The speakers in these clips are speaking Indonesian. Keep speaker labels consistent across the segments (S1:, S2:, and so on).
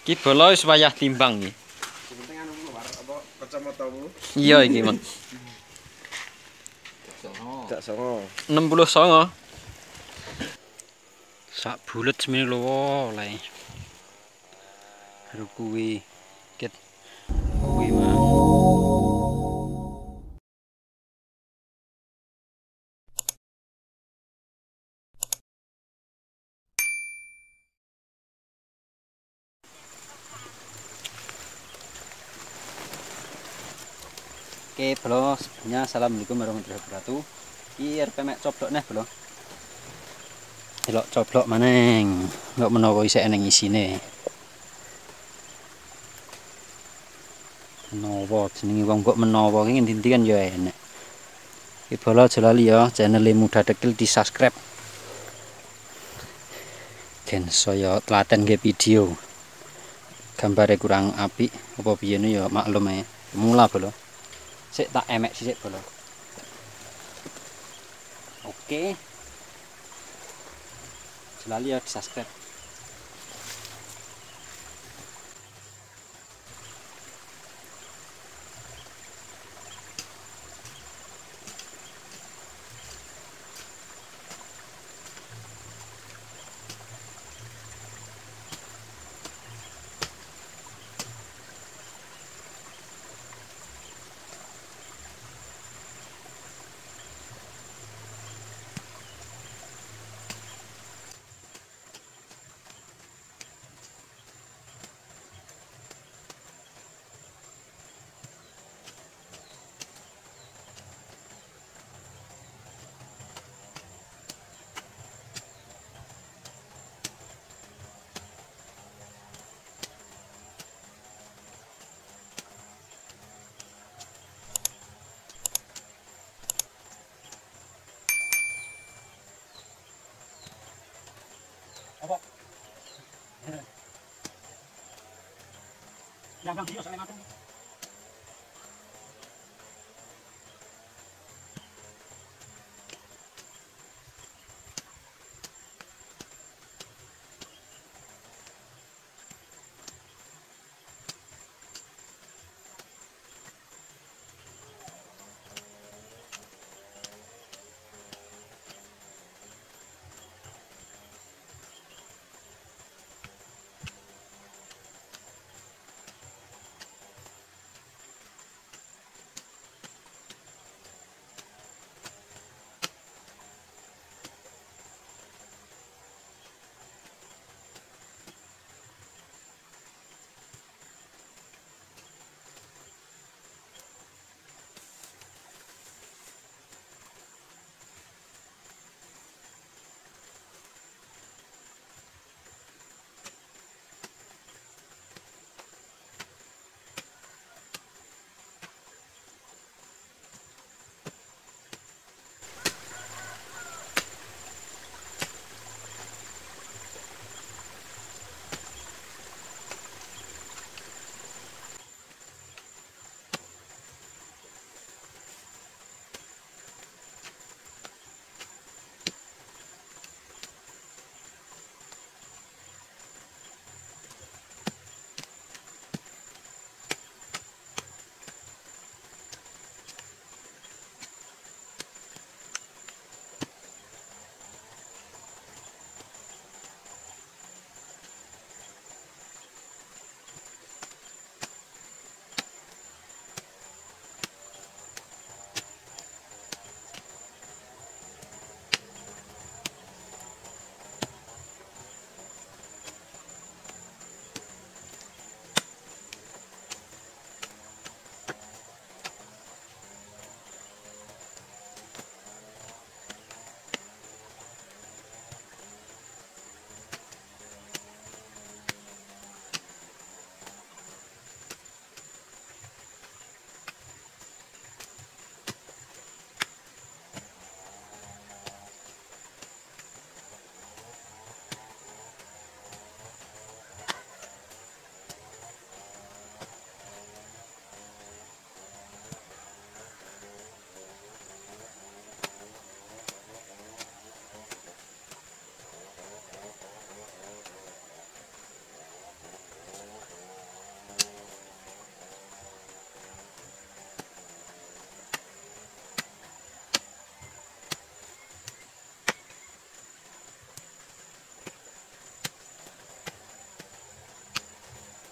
S1: Ki bola wis wayah timbang iki.
S2: Penting anu luar apa kacamatamu?
S1: Iya iki, Mang.
S2: Tak songo.
S1: 69. Sak bulet semene lho oleh. Karo kuwi. Ket kuwi, Mang. Oke, bro, sebelumnya assalamualaikum warahmatullahi wabarakatuh. Iki arep mek coblok neh, bro. Delok coblok maneng, kok menawa isih eneng isine. Menawa jenenge wong kok menawa iki ngendi kan ya enek. Iki bola aja lali ya, channel Muda Dekil di-subscribe. Dan saya telaten nggih video. Gambare kurang apik apa piyene ya maklum ae. Mula bolo. Sik tak emek sisik bolo. Oke. Selalu ya di-subscribe. Apa? Yang video sampai matang.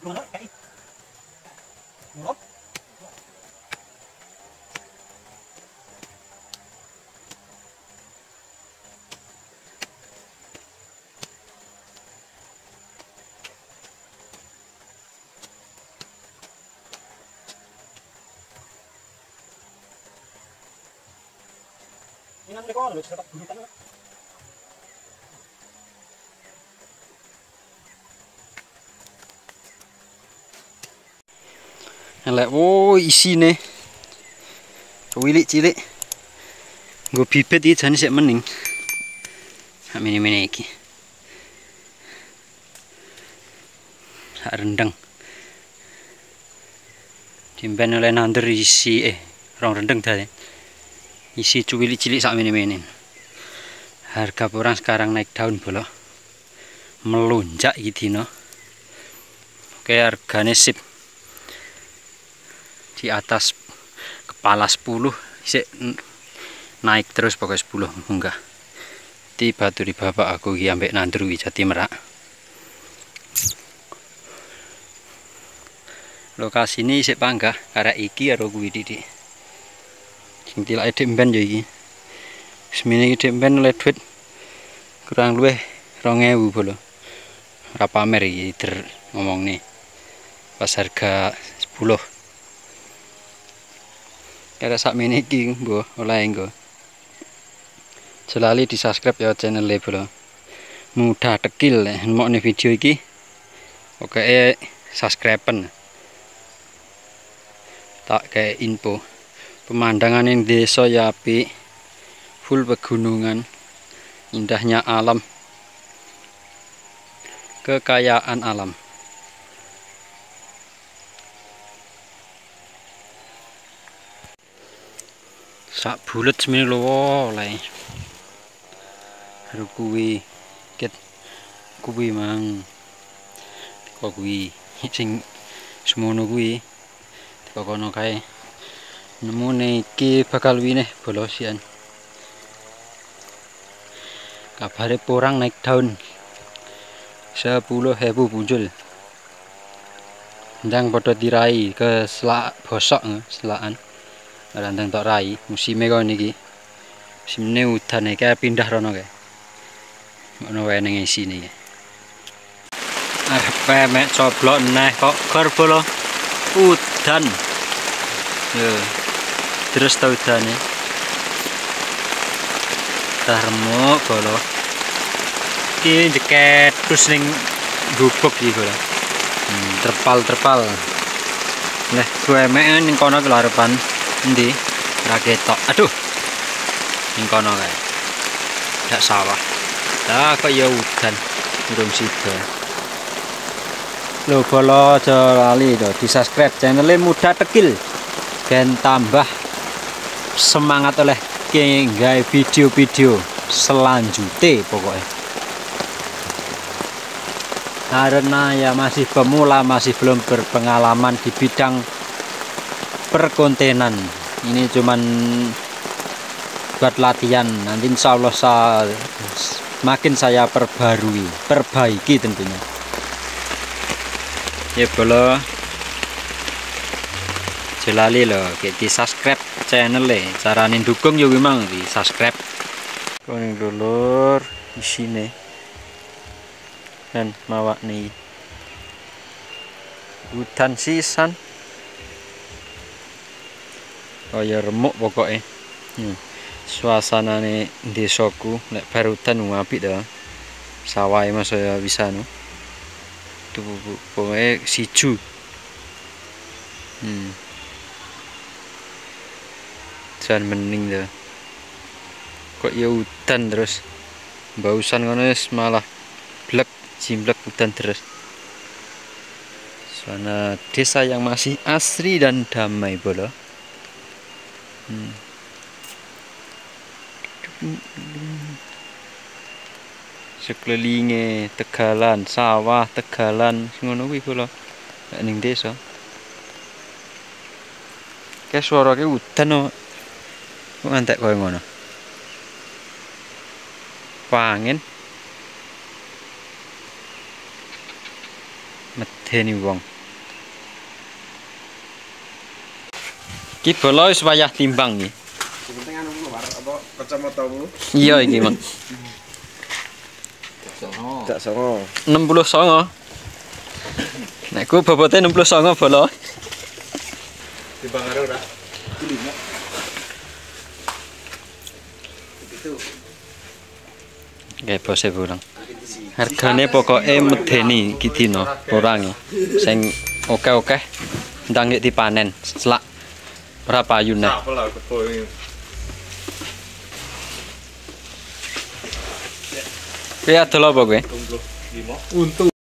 S1: Ini kan mereka harus tetap bulu tanah. Elek, oh isine wilik cilik. Nggo bibit iki jane sik mening. Sak mene-mene iki. Sak rendeng. Dimben oleh nandur isi rong rendeng dadi. Isi cuwilik cilik sak mene-mene. Harga porang sekarang naik daun bolo. Melonjak iki dino. Oke, hargane sip. Di atas kepala 10 isik naik terus pokoknya 10 munggah. Di batu di bapak aku iki ambek nandur wi Jati Merak. Lokasi ini isik panggah karek iki karo kuwi didik. Sing tilake dik mben yo iki. Semene iki dik mben oleh duit kurang luwih 2000 bolo. Ora pamer iki ngomongne. Pas harga 10. Kira sak mene iki mbok oleh engko. Jelali di subscribe ya channel e bolo. Mudah tekil nemokne video iki. Oke subscriben. Tak kayak info. Pemandangan yang desa ya apik, full pegunungan, indahnya alam, kekayaan alam. Sak bulet semene lho oleh. Karo kuwi ket kuwi mang. Kok kuwi sing semono kuwi kok kono kae. Nemune iki bakal wineh bolosian. Kabare porang naik daun. 10.000 muncul. Ndang padha dirai ke selak bosok selakan. Randang tok rai musime kok niki. Musimne udan iki pindah rono kae. Ono wae ning isine iki. Arep mek coblok neh kok gor bolo. Udan. Yo. Terus ta udane. Tarmo bolo. Iki jeket terus ning gubuk iki bolo. Terpal. Nah, gue mek ning kono ki harapan endi? Ra ketok. Aduh. Ning kono kae. Dak sawah. Lah kok ya udan urung sida. Lho bolo aja lali to di-subscribe channel Mudah Tekil. Ben tambah semangat oleh gawe video-video selanjutnya pokoknya. Karena ya masih pemula, masih belum berpengalaman di bidang perkontenan. Ini cuman buat latihan. Nanti insya Allah makin saya perbaiki tentunya. Ya bolo. Jelali loh, kayak di subscribe channel carane dukung yo memang di subscribe. Kuning dulur isine dan mawak nih hutan sisan kaya remuk pokoknya. Suasana nih desaku lek barutan apik dah sawah mas saya bisa nu tuh pokoknya siju. Jan mening dah. Kok ya udan terus. Bausan kono malah blek jimblek udan terus. Suasana desa yang masih asri dan damai bolo. Sekelilingnya tegalan, sawah, tegalan ngono kuwi bolo. Ning desa. Kayak suara ke udan no. Kok ngantek koyo ngono. Angin medeni wong. Ki bola wis wayah timbang iki.
S2: Penting anu keluar apa kacamatamu?
S1: Iya iki, Mang.
S2: Tak songo.
S1: 69. Nek ku bobote 69 bola.
S2: Timbang karo ora? 5. Itu.
S1: Nggih bose burung. Hargane pokoke medeni iki dina orange. Sing oke-oke ndang nek dipanen. Selak ora payu neh.
S2: Apalah kebo iki.
S1: Ki adol apa kowe?
S2: 25. Untung.